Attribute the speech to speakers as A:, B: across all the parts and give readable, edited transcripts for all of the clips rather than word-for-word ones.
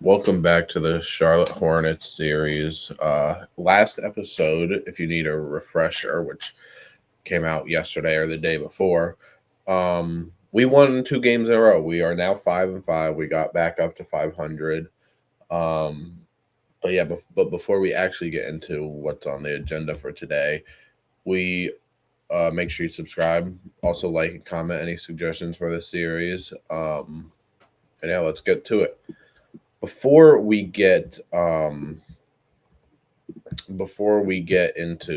A: Welcome back to the Charlotte Hornets series. Last episode, if you need a refresher, which came out yesterday or the day before, we won 2 games in a row. We are now 5-5. We got back up to 500. Um, but before we actually get into what's on the agenda for today, we make sure you subscribe. Also, like and comment any suggestions for the series. And yeah, let's get to it. Before we get into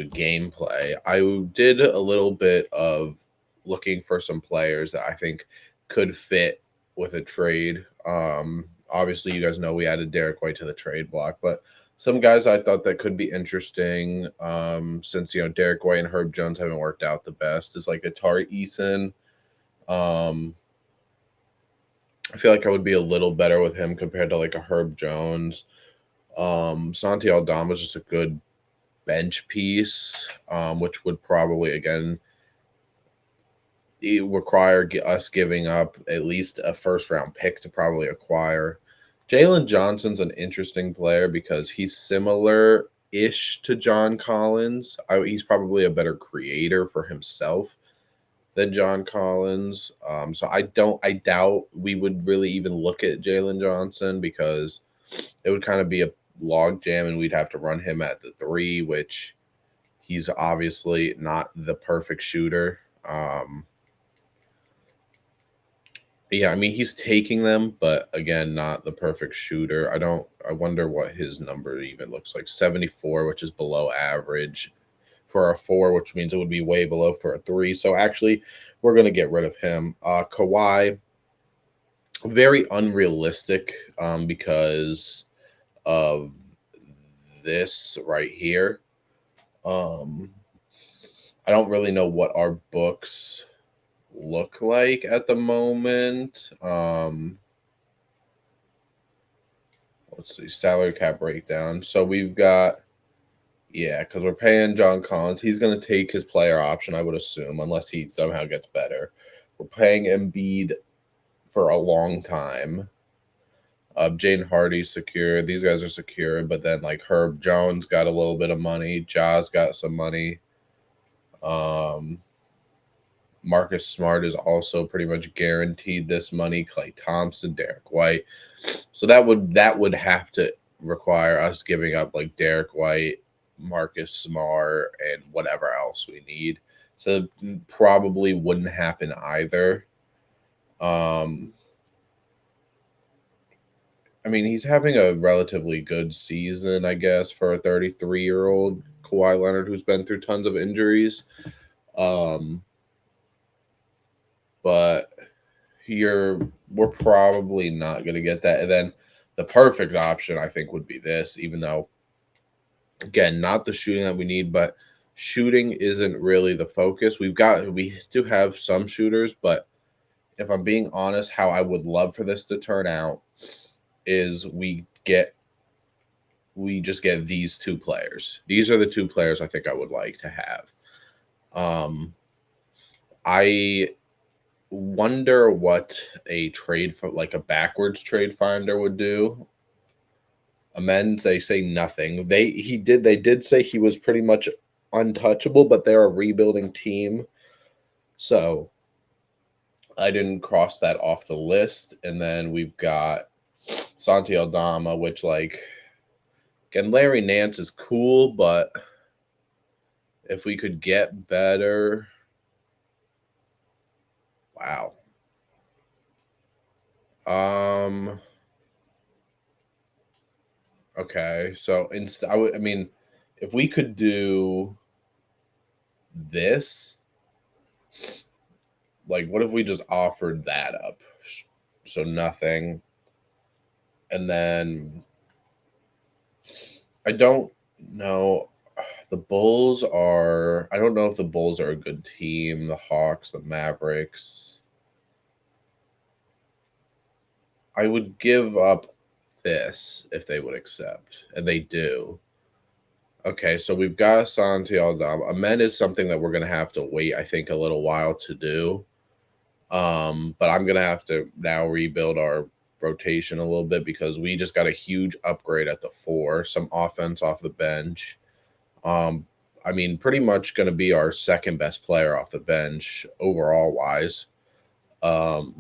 A: gameplay, I did a little bit of looking for some players that I think could fit with a trade. Obviously, you guys know we added Derek White to the trade block, but some guys I thought that could be interesting. Since Derek White and Herb Jones haven't worked out the best, is like Atari Eason. I feel like I would be a little better with him compared to like a Herb Jones. Santi Aldama is just a good bench piece, which would probably again require us giving up at least a first round pick to probably acquire. Jalen Johnson's an interesting player because he's similar ish to John Collins. He's probably a better creator for himself than John Collins. So I doubt we would really even look at Jalen Johnson because it would kind of be a log jam and we'd have to run him at the 3, which he's obviously not the perfect shooter. Yeah, I mean he's taking them, but again, not the perfect shooter. I wonder what his number even looks like. 74, which is below average for a 4, which means it would be way below for a 3. So actually, we're gonna get rid of him. Kawhi, very unrealistic, because of this right here. Um, I don't really know what our books look like at the moment. Let's see, salary cap breakdown. So we've got, yeah, because we're paying John Collins. He's going to take his player option, I would assume, unless he somehow gets better. We're paying Embiid for a long time. Jane Hardy's secure. These guys are secure, but then like Herb Jones got a little bit of money. Jaws got some money. Marcus Smart is also pretty much guaranteed this money. Klay Thompson, Derek White. So that would have to require us giving up like Derek White, Marcus Smart, and whatever else we need. So probably wouldn't happen either. I mean, he's having a relatively good season, I guess, for a 33-year-old Kawhi Leonard who's been through tons of injuries. But we're probably not going to get that. And then the perfect option, I think, would be this, even though, again, not the shooting that we need, but shooting isn't really the focus. We do have some shooters, but if I'm being honest, how I would love for this to turn out is we just get these 2 players. These are the 2 players I think I would like to have. I wonder what a trade for like a backwards trade finder would do. Amends, they say nothing. They did say he was pretty much untouchable, but they're a rebuilding team. So I didn't cross that off the list. And then we've got Santi Aldama, which like again, Larry Nance is cool, but if we could get better. Wow. Okay, so I mean, if we could do this, like, what if we just offered that up? So nothing, and then I don't know. The Bulls are. I don't know if the Bulls are a good team. The Hawks, the Mavericks. I would give up this if they would accept, and they do. Okay, so we've got Santi Aldama. Amen is something that we're gonna have to wait, I think, a little while to do. But I'm gonna have to now rebuild our rotation a little bit because we just got a huge upgrade at the 4, some offense off the bench. I mean, pretty much going to be our second best player off the bench overall wise. So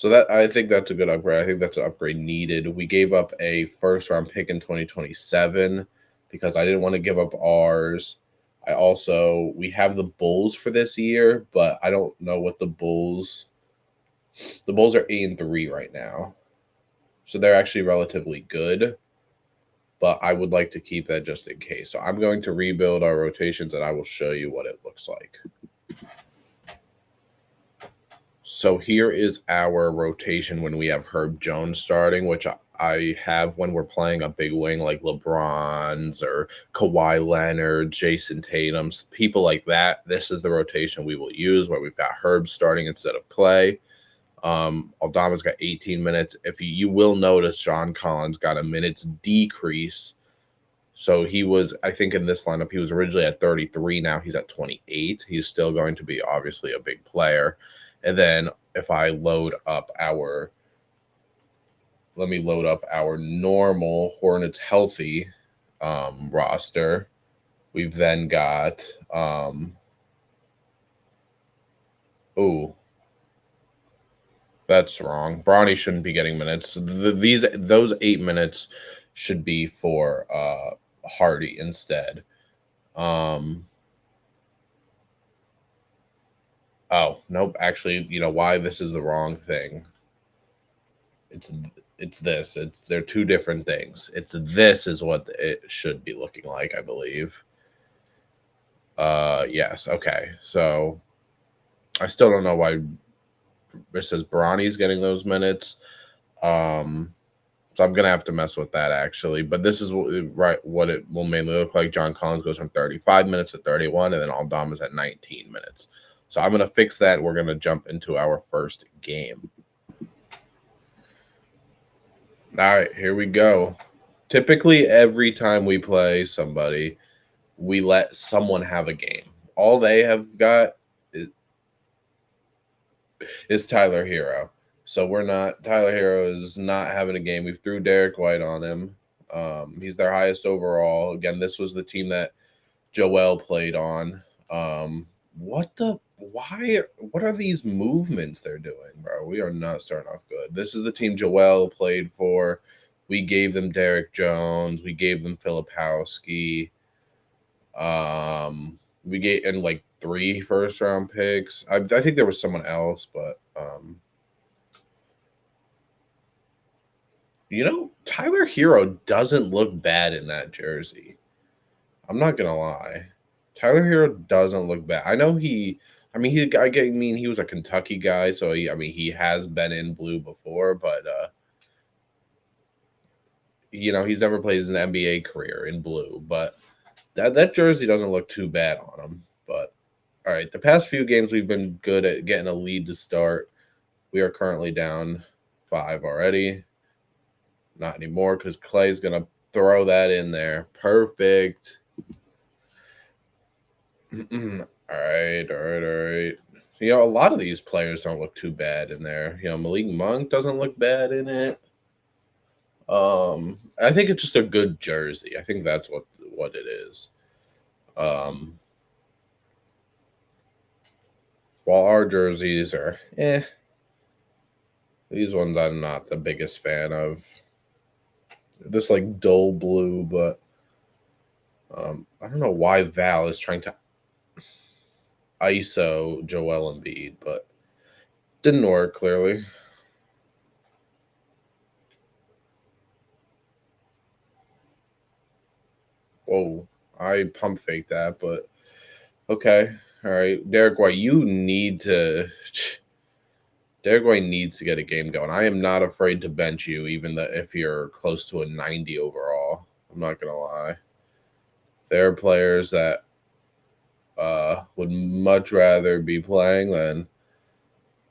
A: that I think that's a good upgrade. I think that's an upgrade needed. We gave up a first round pick in 2027 because I didn't want to give up ours. We have the Bulls for this year, but I don't know what the Bulls are 8-3 right now. So they're actually relatively good. But I would like to keep that just in case. So I'm going to rebuild our rotations and I will show you what it looks like. So here is our rotation when we have Herb Jones starting, which I have when we're playing a big wing like LeBron's or Kawhi Leonard, Jason Tatum's, people like that. This is the rotation we will use where we've got Herb starting instead of Clay. Aldama's got 18 minutes. If you will notice, John Collins got a minutes decrease. So he was, I think in this lineup, he was originally at 33. Now he's at 28. He's still going to be obviously a big player. And then if I let me load up our normal Hornets healthy roster. We've then got, that's wrong. Bronny shouldn't be getting minutes. Those 8 minutes should be for Hardy instead. Oh, nope. Actually, you know why this is the wrong thing? It's this. They're two different things. This is what it should be looking like, I believe. Yes. Okay. So I still don't know why it says Bronny's getting those minutes. So I'm gonna have to mess with that actually. But this is what it will mainly look like. John Collins goes from 35 minutes to 31, and then Aldama's at 19 minutes. So I'm gonna fix that. We're gonna jump into our first game. All right, here we go. Typically, every time we play somebody, we let someone have a game. All they have got is Tyler Hero. So Tyler Hero is not having a game. We threw Derek White on him. He's their highest overall. Again, this was the team that Joel played on. What are these movements they're doing, bro? We are not starting off good. This is the team Joel played for. We gave them Derek Jones. We gave them Filipowski. We gave and like 3 first-round picks. I think there was someone else, but Tyler Hero doesn't look bad in that jersey. I'm not gonna lie. Tyler Hero doesn't look bad. I know he was a Kentucky guy, so he has been in blue before, but he's never played his NBA career in blue. But that jersey doesn't look too bad on him. But all right, the past few games we've been good at getting a lead to start. We are currently down 5 already. Not anymore because Clay's gonna throw that in there. Perfect. All right. A lot of these players don't look too bad in there. Malik Monk doesn't look bad in it. I think it's just a good jersey. I think that's what it is. While our jerseys are these ones I'm not the biggest fan of. This like dull blue, but I don't know why Val is trying to ISO Joel Embiid, but didn't work clearly. Whoa, I pump faked that, but okay. All right, Derek White, Derek White needs to get a game going. I am not afraid to bench you, even if you're close to a 90 overall. I'm not gonna lie. There are players that would much rather be playing than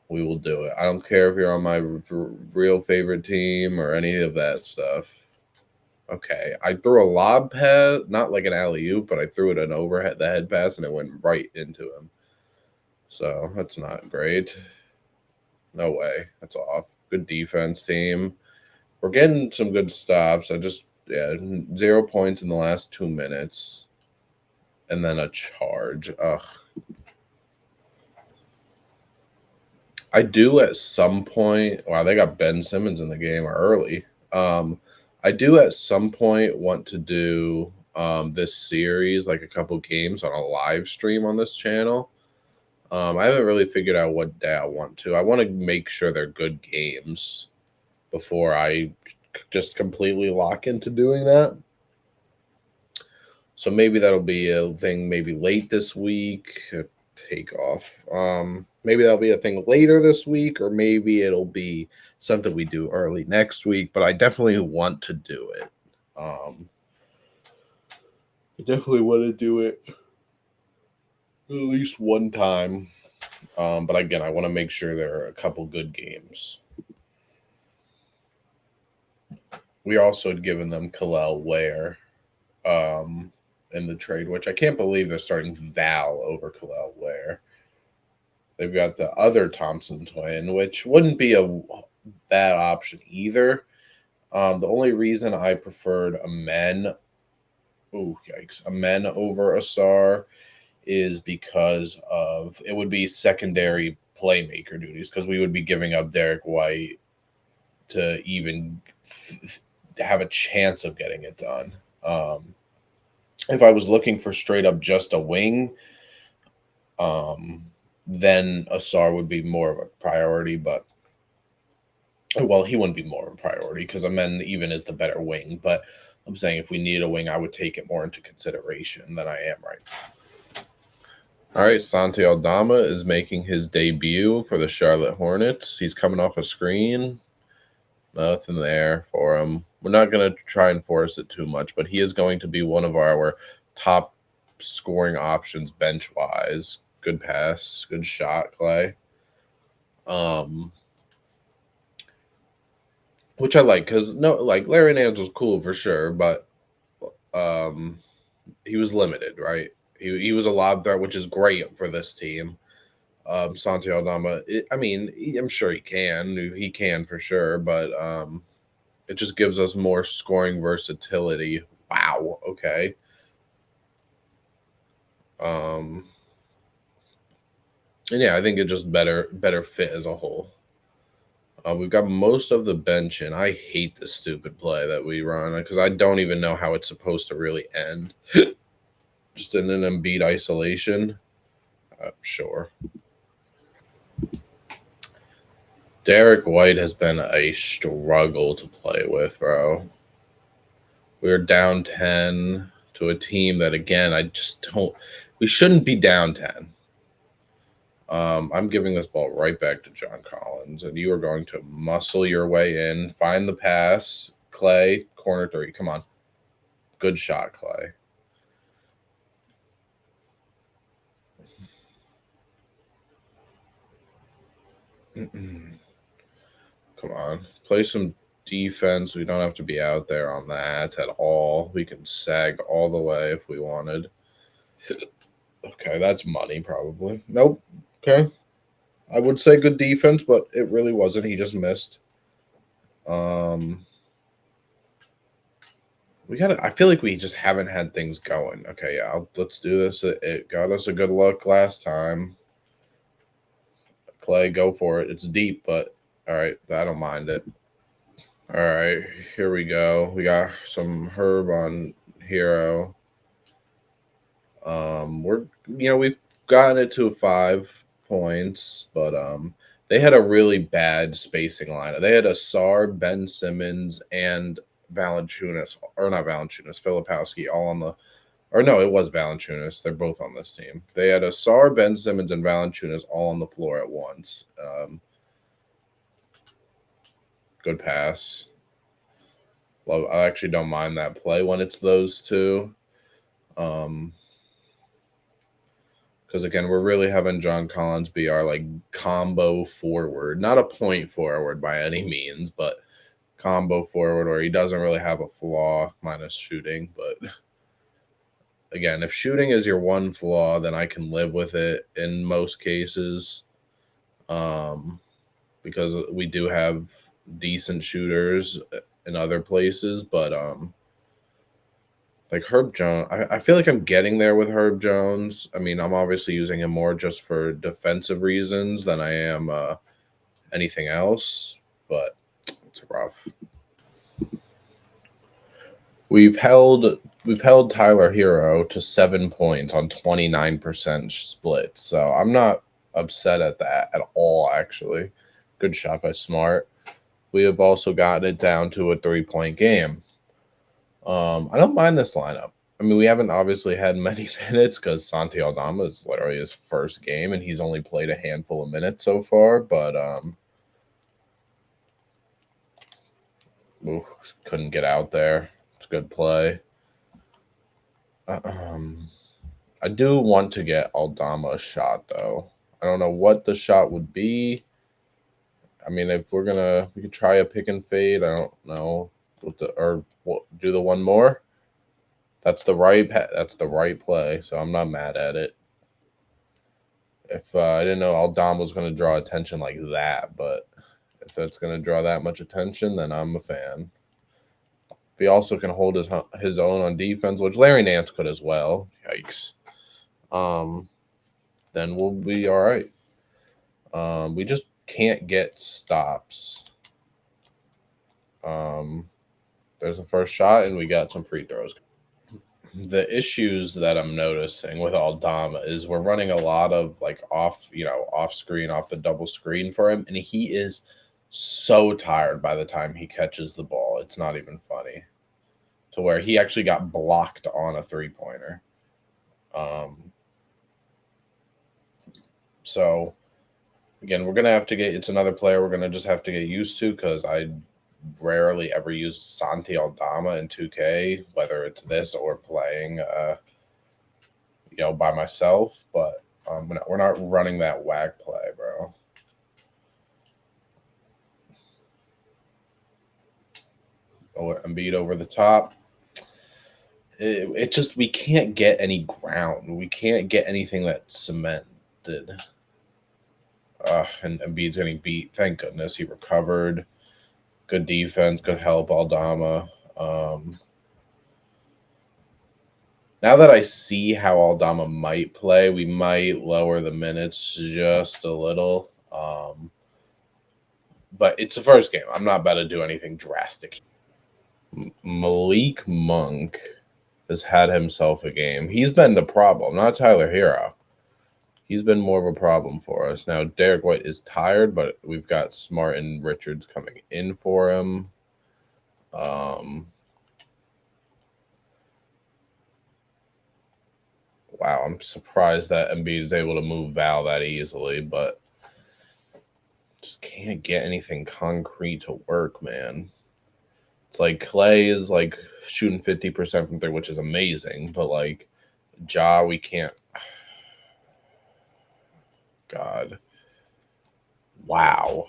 A: we will do it. I don't care if you're on my real favorite team or any of that stuff. Okay, I threw a lob pass, not like an alley-oop, but I threw it the head pass, and it went right into him. So that's not great. No way. That's off. Good defense team. We're getting some good stops. 0 points in the last 2 minutes. And then a charge. Ugh. I do at some point. Wow, they got Ben Simmons in the game early. I do at some point want to do this series, like a couple games on a live stream on this channel. I haven't really figured out what day I want to. I want to make sure they're good games before I just completely lock into doing that. So maybe that'll be a thing maybe late this week. Take off. Maybe that'll be a thing later this week, or maybe it'll be something we do early next week. But I definitely want to do it. I definitely want to do it at least one time. But again, I want to make sure there are a couple good games. We also had given them Kalel Ware in the trade, which I can't believe they're starting Val over Kalel Ware. They've got the other Thompson twin, which wouldn't be a bad option either. The only reason I preferred Amen over Asar is because of it would be secondary playmaker duties, because we would be giving up Derek White to even have a chance of getting it done. If I was looking for straight up just a wing, then Asar would be more of a priority, but well, he wouldn't be more of a priority because Amen even is the better wing. But I'm saying if we needed a wing, I would take it more into consideration than I am right now. All right, Santi Aldama is making his debut for the Charlotte Hornets. He's coming off a screen. Nothing there for him. We're not going to try and force it too much, but he is going to be one of our top scoring options bench-wise. Good pass. Good shot, Clay. Which I like because Larry Nance was cool for sure, but he was limited, right? He was a lob threat, which is great for this team. Santi Aldama, I'm sure he can. He can for sure, but it just gives us more scoring versatility. Wow. Okay. And yeah, I think it just better fit as a whole. We've got most of the bench in. I hate this stupid play that we run because I don't even know how it's supposed to really end. Just in an Embiid isolation. Sure. Derek White has been a struggle to play with, bro. We're down 10 to a team that, again, we shouldn't be down 10. I'm giving this ball right back to John Collins, and you are going to muscle your way in, find the pass. Clay, corner three. Come on. Good shot, Clay. Come on. Play some defense. We don't have to be out there on that at all. We can sag all the way if we wanted. Okay, that's money probably. Nope. Okay. I would say good defense, but it really wasn't. He just missed. I feel like we just haven't had things going. Okay, yeah, let's do this. It got us a good look last time. Clay, go for it. It's deep, but all right, I don't mind it. All right, here we go. We got some Herb on Hero. We've gotten it to 5 points, but they had a really bad spacing lineup. They had Asar, Ben Simmons, and Valanciunas, or not Valanciunas, Filipowski, all on the. Or no, it was Valanciunas. They're both on this team. They had Asar, Ben Simmons, and Valanciunas all on the floor at once. Good pass. I actually don't mind that play when it's those two. Because again, we're really having John Collins be our combo forward, not a point forward by any means, but combo forward where he doesn't really have a flaw minus shooting. But again, if shooting is your one flaw, then I can live with it in most cases. But because we do have decent shooters in other places, but like Herb Jones, I feel like I'm getting there with Herb Jones. I mean, I'm obviously using him more just for defensive reasons than I am anything else, but it's rough. We've held Tyler Hero to 7 points on 29% split. So I'm not upset at that at all, actually. Good shot by Smart. We have also gotten it down to a 3 point game. I don't mind this lineup. I mean, we haven't obviously had many minutes because Santi Aldama is literally his first game and he's only played a handful of minutes so far, but couldn't get out there. It's a good play. I do want to get Aldama a shot though. I don't know what the shot would be. I mean, if we could try a pick and fade. I don't know do the one more. That's the right play. So I'm not mad at it. If I didn't know Aldama was going to draw attention like that, but if that's going to draw that much attention, then I'm a fan. If he also can hold his own on defense, which Larry Nance could as well. Yikes. Then we'll be all right. We just can't get stops. There's a first shot, and we got some free throws. The issues that I'm noticing with Aldama is we're running a lot of like off screen, off the double screen for him, and he is so tired by the time he catches the ball. It's not even funny. To where he actually got blocked on a 3-pointer. So again, we're gonna have to get. It's another player we're gonna just have to get used to because I rarely ever use Santi Aldama in 2K, whether it's this or playing, by myself. But we're not running that whack play, bro. Oh, Embiid over the top. It just we can't get any ground. We can't get anything that's cemented. And Embiid's getting beat. Thank goodness he recovered. Good defense, good help, Aldama. Now that I see how Aldama might play, we might lower the minutes just a little. But it's the first game. I'm not about to do anything drastic. Malik Monk has had himself a game. He's been the problem, not Tyler Hero. He's been more of a problem for us. Now, Derek White is tired, but we've got Smart and Richards coming in for him. Wow, I'm surprised that Embiid is able to move Val that easily, but just can't get anything concrete to work, man. It's like Clay is like shooting 50% from three, which is amazing, but like Ja, we can't. God. Wow.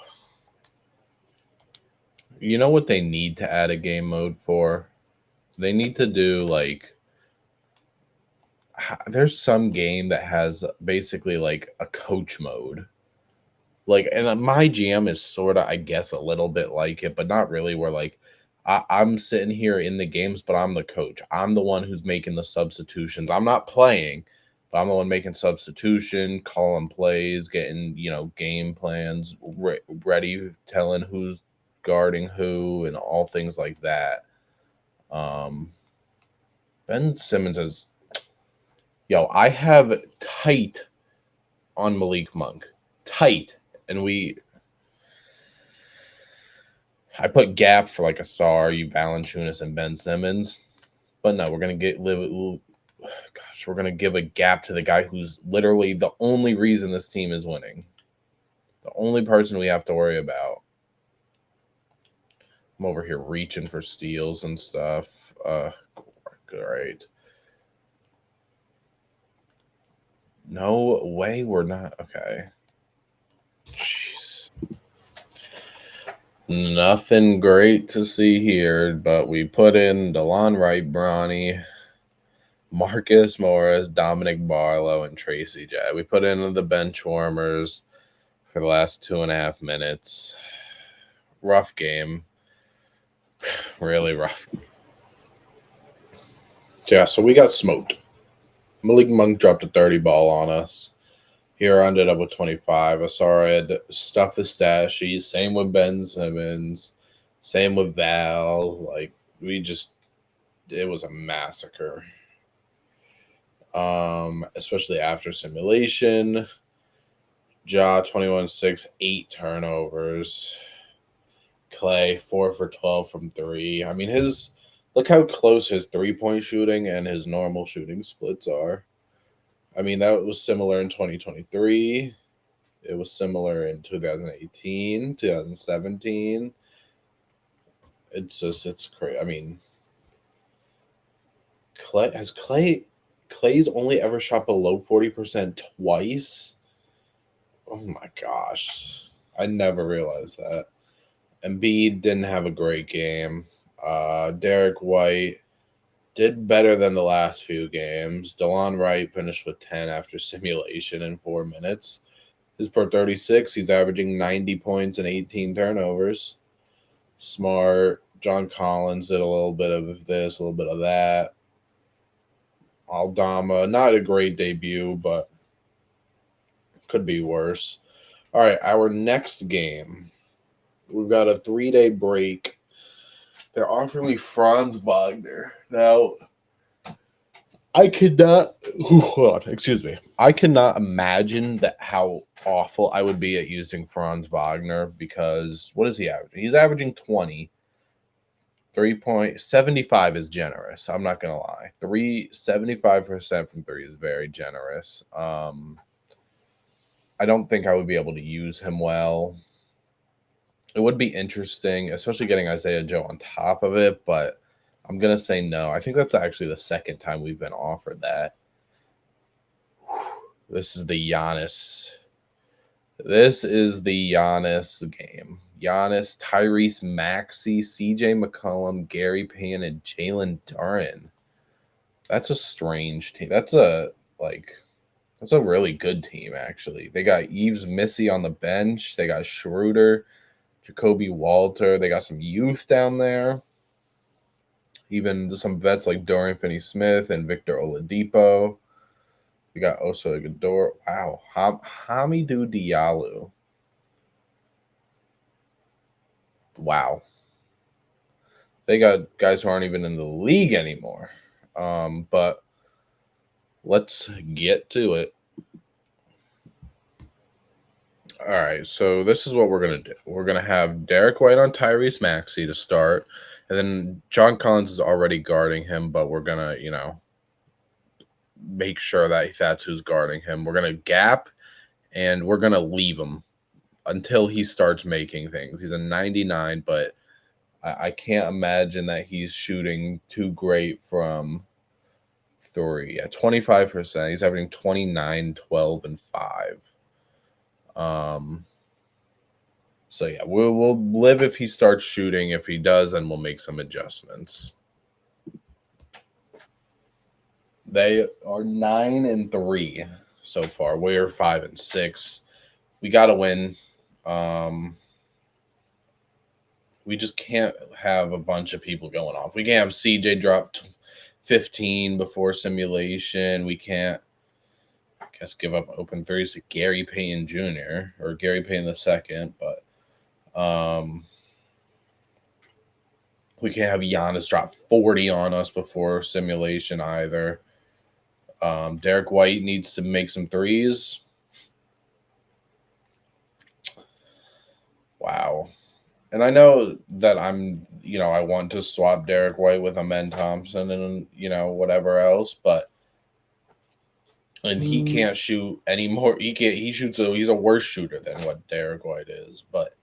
A: You know what they need to add a game mode for? They need to do like there's some game that has basically like a coach mode. Like, and my GM is sort of, I guess, a little bit like it, but not really. Where like I'm sitting here in the games, but I'm the coach. I'm the one who's making the substitutions. I'm not playing, but I'm the one making substitution, calling plays, getting game plans ready, telling who's guarding who, and all things like that. Ben Simmons is, I have tight on Malik Monk, tight, and I put gap for like Asar, Valanciunas, and Ben Simmons, but no, we're gonna we're gonna give a gap to the guy who's literally the only reason this team is winning, the only person we have to worry about. I'm over here reaching for steals and stuff. Great. No way we're not. Okay. Jeez. Nothing great to see here, but we put in DeLon Wright, Bronny, Marcus Morris, Dominic Barlow, and Tracy J. We put in the bench warmers for the last 2.5 minutes. Rough game. Really rough. Yeah, so we got smoked. Malik Monk dropped a 30 ball on us. Here ended up with 25. Asara had stuffed the stat sheet. Same with Ben Simmons. Same with Val. Like, it was a massacre. Especially after simulation. Ja 21-6, 8 turnovers. Clay 4 for 12 from 3. I mean, look how close his 3-point shooting and his normal shooting splits are. I mean, that was similar in 2023. It was similar in 2018, 2017. It's crazy. I mean, Clay's only ever shot below 40% twice. Oh my gosh. I never realized that. Embiid didn't have a great game. Derek White did better than the last few games. DeLon Wright finished with 10 after simulation in 4 minutes. His per 36, he's averaging 90 points and 18 turnovers. Smart. John Collins did a little bit of this, a little bit of that. Aldama, not a great debut, but could be worse. All right, our next game. We've got a 3-day break. They're offering me Franz Wagner. Now, I could not. Hold on, excuse me. I could not imagine that how awful I would be at using Franz Wagner because what is he averaging? He's averaging 20. 3.75 is generous. I'm not gonna lie. 75% from 3 is very generous. I don't think I would be able to use him well. It would be interesting, especially getting Isaiah Joe on top of it, but I'm going to say no. I think that's actually the second time we've been offered that. This is the Giannis. This is the Giannis game. Giannis, Tyrese Maxey, CJ McCollum, Gary Payne, and Jalen Duren. That's a strange team. That's a really good team, actually. They got Yves Missy on the bench. They got Schroeder, Jacoby Walter. They got some youth down there. Even some vets like Dorian Finney-Smith and Victor Oladipo. We got Oso Ighodaro. Wow. Hamidou Diallo. Wow. They got guys who aren't even in the league anymore. But let's get to it. All right, so this is what we're going to do. We're going to have Derek White on Tyrese Maxey to start. And then John Collins is already guarding him, but we're going to, make sure that that's who's guarding him. We're going to gap, and we're going to leave him until he starts making things. He's a 99, but I can't imagine that he's shooting too great from 3. At 25%, he's averaging 29, 12, and 5. So yeah, we'll live if he starts shooting. If he does, then we'll make some adjustments. They are 9-3 so far. We're 5-6. We got to win. We just can't have a bunch of people going off. We can't have CJ drop 15 before simulation. We can't, I guess, give up open threes to Gary Payne Jr. or Gary Payne II, but we can't have Giannis drop 40 on us before simulation either. Derek White needs to make some threes. Wow. And I know that I want to swap Derek White with Amen Thompson and, whatever else, but he can't shoot anymore. He's a worse shooter than what Derek White is, but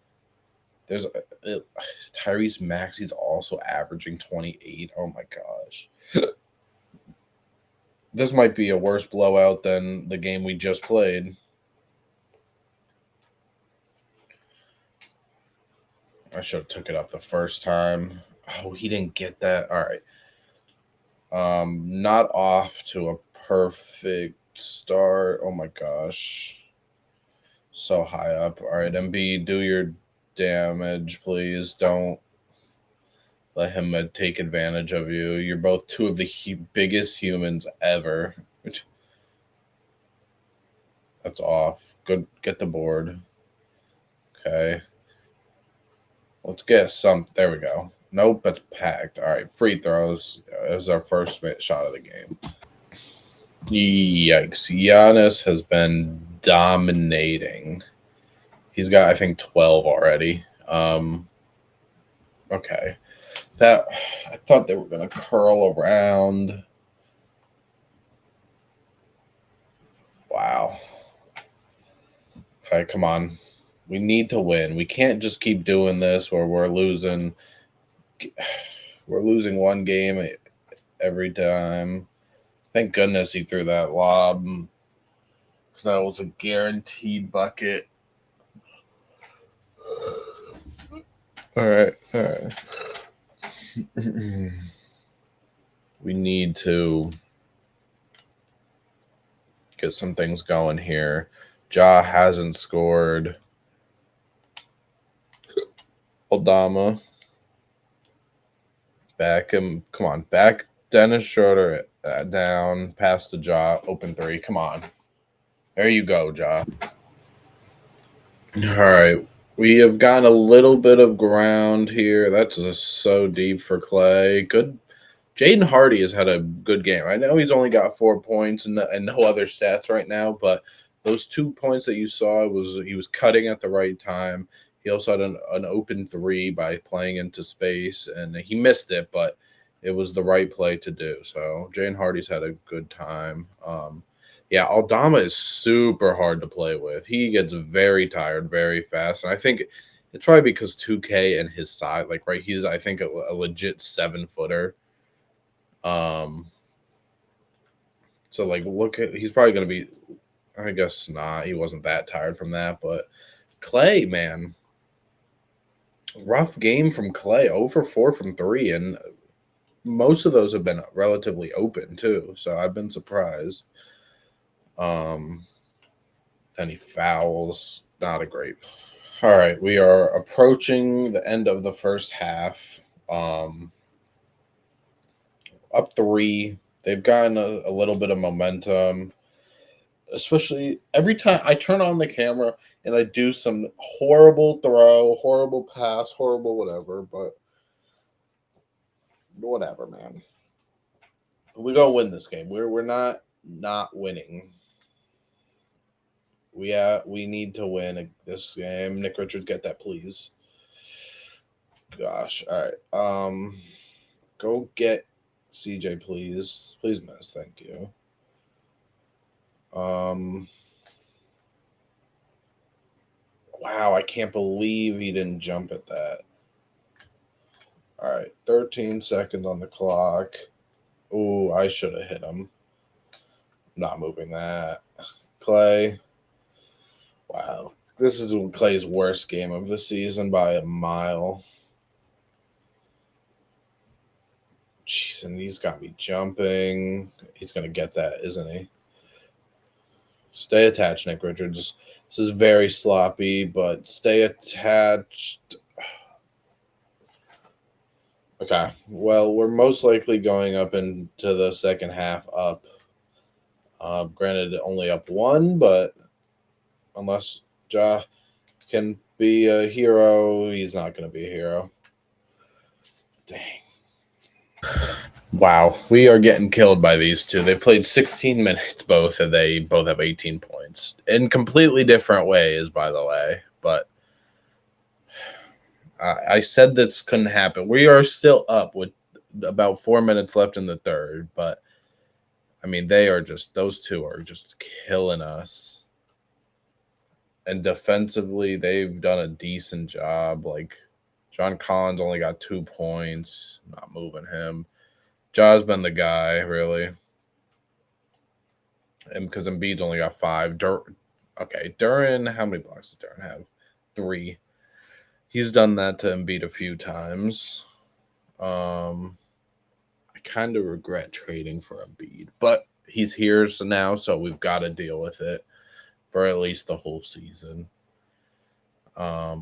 A: Tyrese Maxey's also averaging 28. Oh my gosh. This might be a worse blowout than the game we just played. I should have took it up the first time. Oh, he didn't get that. All right. Not off to a perfect start. Oh my gosh. So high up. All right, Embiid, do your damage, please. Don't let him take advantage of you. You're both two of the biggest humans ever. That's off. Good. Get the board. Okay. Let's get some. There we go. Nope, that's packed. All right, free throws is our first shot of the game. Yikes. Giannis has been dominating. He's got, I think, 12 already. Okay. That I thought they were going to curl around. Wow. Okay, come on. We need to win. We can't just keep doing this where we're losing. We're losing one game every time. Thank goodness he threw that lob because that was a guaranteed bucket. All right. We need to get some things going here. Ja hasn't scored. Aldama. Back him. Come on. Back Dennis Schroeder down. Pass to Ja. Open three. Come on. There you go, Ja. All right. We have gotten a little bit of ground here. That's just so deep for Clay. Good. Jaden Hardy has had a good game. I know he's only got 4 points and no other stats right now, but those 2 points that you saw was he was cutting at the right time. He also had an open three by playing into space, and he missed it, but it was the right play to do. So Jaden Hardy's had a good time. Yeah, Aldama is super hard to play with. He gets very tired very fast, and I think it's probably because 2K and his size, like right, he's I think a legit 7-footer. So like look at he's probably gonna be. I guess not. He wasn't that tired from that, but Clay, man, rough game from Clay. 0 for 4 from 3, and most of those have been relatively open too. So I've been surprised. Then he fouls. Not a great. All right, we are approaching the end of the first half. Up 3. They've gotten a little bit of momentum, especially every time I turn on the camera and I do some horrible throw, horrible pass, horrible whatever, but whatever, man. We gonna win this game. We're not winning. We need to win this game. Nick Richards, get that, please. Gosh, all right. Go get CJ, please. Please miss. Thank you. Wow, I can't believe he didn't jump at that. All right, 13 seconds on the clock. Ooh, I should have hit him. Not moving that. Clay. Wow. This is Clay's worst game of the season by a mile. Jeez, and he's got me jumping. He's going to get that, isn't he? Stay attached, Nick Richards. This is very sloppy, but stay attached. Okay. Well, we're most likely going up into the second half up. Granted, only up 1, but unless Ja can be a hero, he's not going to be a hero. Dang. Wow, we are getting killed by these two. They played 16 minutes both, and they both have 18 points in completely different ways, by the way. But I said this couldn't happen. We are still up with about 4 minutes left in the third, but I mean, those two are just killing us. And defensively, they've done a decent job. Like John Collins only got 2 points. Not moving him. Ja's been the guy, really. And because Embiid's only got 5. Duran, how many blocks does Duran have? 3. He's done that to Embiid a few times. I kind of regret trading for Embiid, but he's here now, so we've got to deal with it. for at least the whole season. I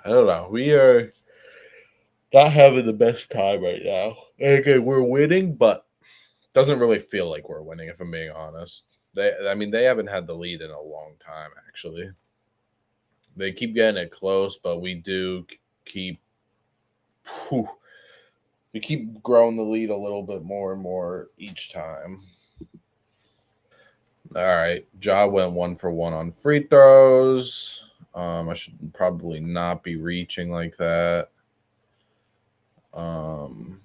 A: don't know. We are not having the best time right now. Again, we're winning, but doesn't really feel like we're winning, if I'm being honest. They haven't had the lead in a long time, actually. They keep getting it close, but we do keep whew, we keep growing the lead a little bit more and more each time. All right, Ja went 1 for 1 on free throws. I should probably not be reaching like that. Come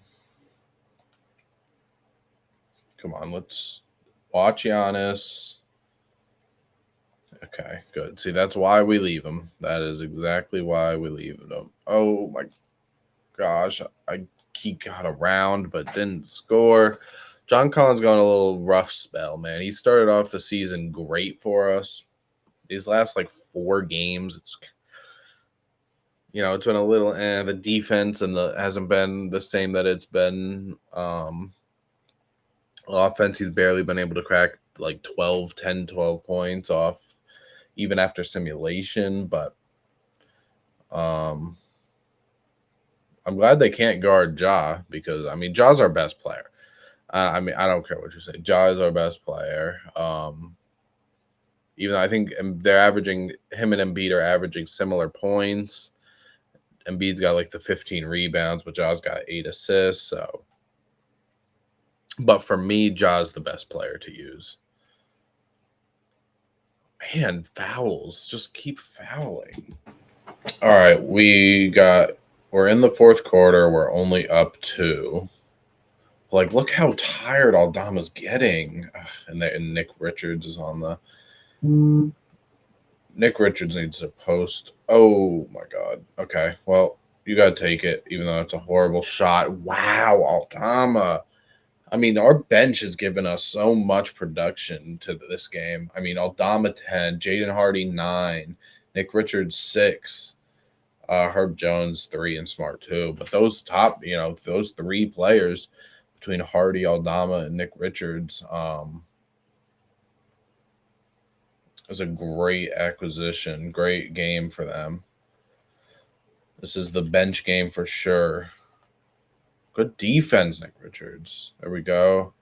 A: on, let's watch Giannis. Okay, good. See, that's why we leave him. That is exactly why we leave him. Oh my gosh, he got around but didn't score. John Collins going a little rough spell, man. He started off the season great for us. These last like 4 games, it's been a little the defense and the hasn't been the same that it's been. Offense, he's barely been able to crack like 12 points off even after simulation, but I'm glad they can't guard Ja because Ja's our best player. I don't care what you say. Ja is our best player. Even though I think they're averaging, him and Embiid are averaging similar points. Embiid's got like the 15 rebounds, but Ja's got 8 assists. So, but for me, Ja's the best player to use. Man, fouls. Just keep fouling. All right, we're in the 4th quarter. We're only up 2. Like, look how tired Aldama's getting. And Nick Richards is on the. Nick Richards needs to post. Oh my God. Okay. Well, you got to take it, even though it's a horrible shot. Wow, Aldama. Our bench has given us so much production to this game. Aldama 10, Jaden Hardy 9, Nick Richards 6, Herb Jones 3, and Smart 2. But those those 3 players between Hardy, Aldama, and Nick Richards, was a great acquisition, great game for them. This is the bench game for sure. Good defense, Nick Richards. There we go.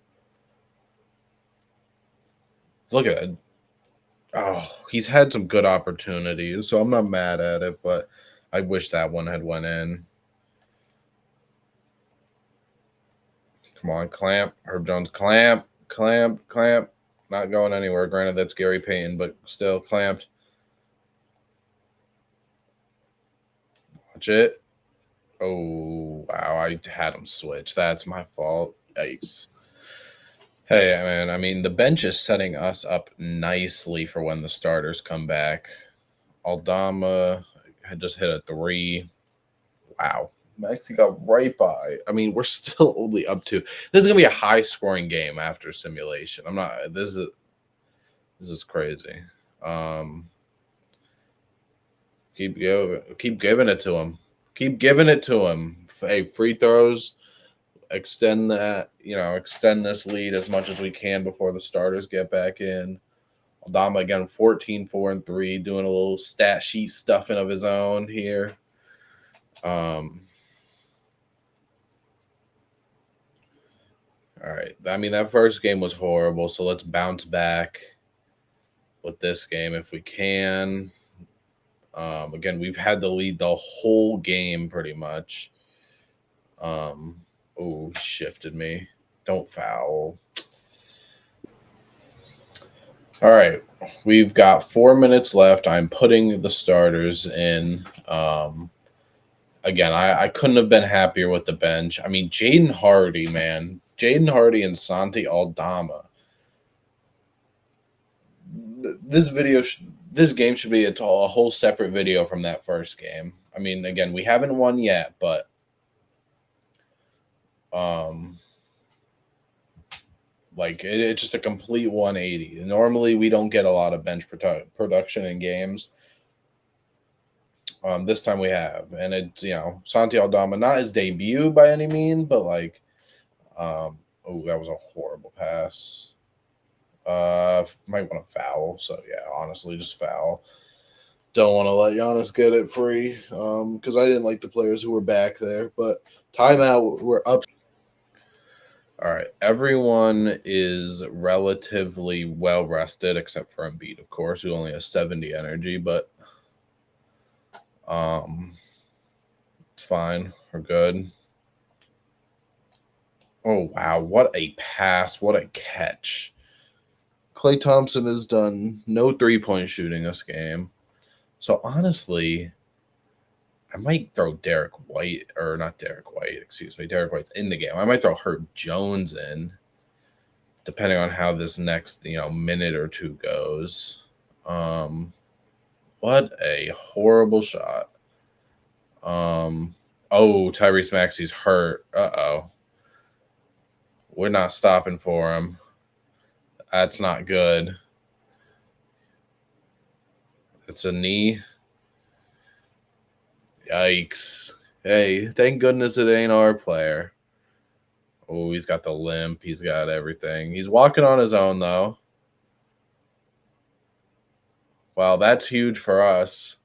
A: Look at it. Oh, he's had some good opportunities, so I'm not mad at it, but I wish that one had went in. Come on, clamp. Herb Jones, clamp. Not going anywhere. Granted, that's Gary Payton, but still clamped. Watch it. Oh, wow. I had him switch. That's my fault. Yikes. Hey, man, the bench is setting us up nicely for when the starters come back. Aldama had just hit a 3. Wow. Maxi got right by. We're still only up 2. This is going to be a high-scoring game after simulation. This is crazy. Keep giving it to him. Keep giving it to him. Hey, free throws. Extend this lead as much as we can before the starters get back in. Aldama again, 14, 4, and 3, doing a little stat sheet stuffing of his own here. All right. That first game was horrible, so let's bounce back with this game if we can. Again, we've had the lead the whole game pretty much. He shifted me. Don't foul. All right. We've got 4 minutes left. I'm putting the starters in. Again, I couldn't have been happier with the bench. Jaden Hardy, man. Jaden Hardy and Santi Aldama. This game should be a whole separate video from that first game. Again, we haven't won yet, but it's just a complete 180. Normally, we don't get a lot of bench production in games. This time we have, and it's Santi Aldama, not his debut by any means, but that was a horrible pass. Might want to foul. So yeah, honestly, just foul. Don't want to let Giannis get it free. Because I didn't like the players who were back there. But timeout. We're up. All right. Everyone is relatively well rested except for Embiid, of course, who only has 70 energy. But it's fine. We're good. Oh wow! What a pass! What a catch! Klay Thompson has done no 3-point shooting this game. So honestly, I might throw Derek White, or not Derek White, excuse me. Derek White's in the game. I might throw Herb Jones in, depending on how this next, minute or two goes. What a horrible shot. Tyrese Maxey's hurt. Uh-oh. We're not stopping for him. That's not good. It's a knee. Yikes. Hey, thank goodness it ain't our player. Oh, he's got the limp. He's got everything. He's walking on his own, though. Wow, that's huge for us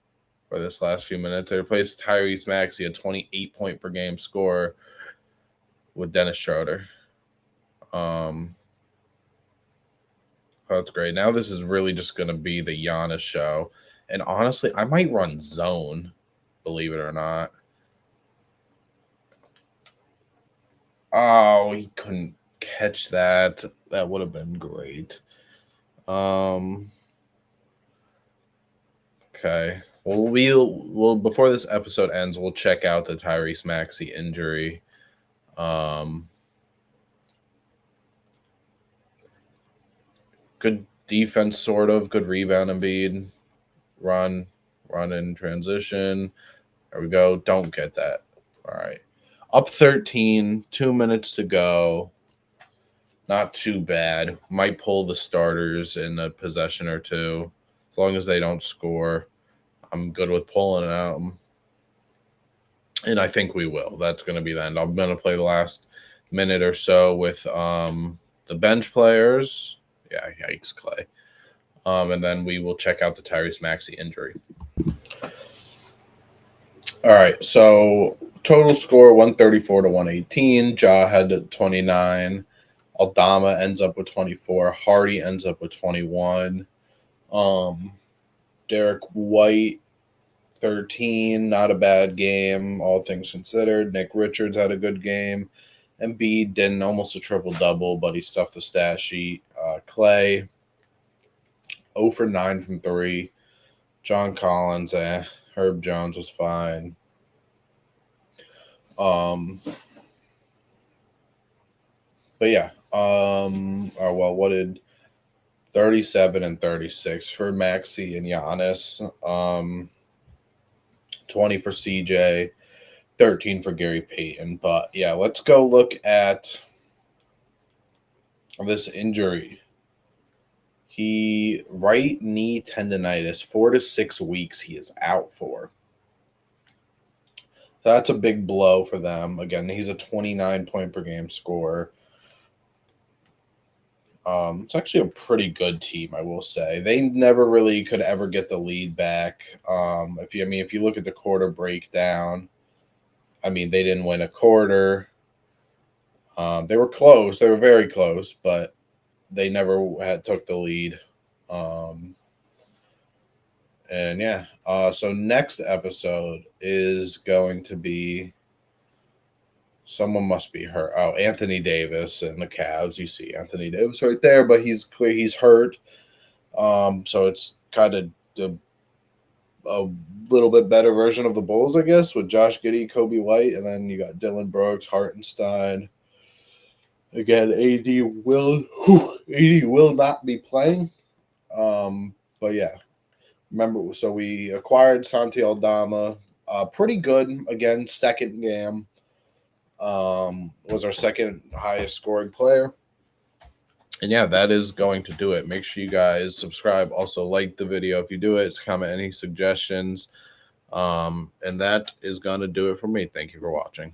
A: for this last few minutes. They replaced Tyrese Maxey, a 28-point per game scorer, with Dennis Schroeder. That's great. Now this is really just going to be the Giannis show. And honestly, I might run zone, believe it or not. Oh, he couldn't catch that. That would have been great. Okay. Well, we'll before this episode ends, we'll check out the Tyrese Maxey injury. Good defense, sort of. Good rebound, Embiid. Run in transition. There we go. Don't get that. All right. Up 13, 2 minutes to go. Not too bad. Might pull the starters in a possession or two. As long as they don't score, I'm good with pulling it out. And I think we will. That's going to be the end. I'm going to play the last minute or so with the bench players. Yeah, yikes, Clay. And then we will check out the Tyrese Maxey injury. All right, so total score 134 to 118. Ja had 29. Aldama ends up with 24. Hardy ends up with 21. Derek White 13, not a bad game, all things considered. Nick Richards had a good game. Embiid didn't, almost a triple-double, but he stuffed the stat sheet. Clay, 0 for 9 from 3. John Collins, Herb Jones was fine. But yeah, what did 37 and 36 for Maxey and Giannis? 20 for CJ, 13 for Gary Payton. But yeah, let's go look at this injury. He right knee tendonitis, 4 to 6 weeks he is out for. So that's a big blow for them. Again, he's a 29-point per game scorer. It's actually a pretty good team, I will say. They never really could ever get the lead back. If you look at the quarter breakdown, they didn't win a quarter. They were close. They were very close, but they never took the lead. So next episode is going to be someone must be hurt. Oh, Anthony Davis and the Cavs. You see Anthony Davis right there, but he's clear he's hurt. So it's kind of a little bit better version of the Bulls, I guess, with Josh Giddey, Kobe White, and then you got Dylan Brooks, Hartenstein. Again, AD will not be playing. But yeah, remember, so we acquired Santi Aldama. Pretty good. Again, second game. Was our second highest scoring player. And yeah, that is going to do it. Make sure you guys subscribe. Also, like the video if you do it. Comment any suggestions. And that is going to do it for me. Thank you for watching.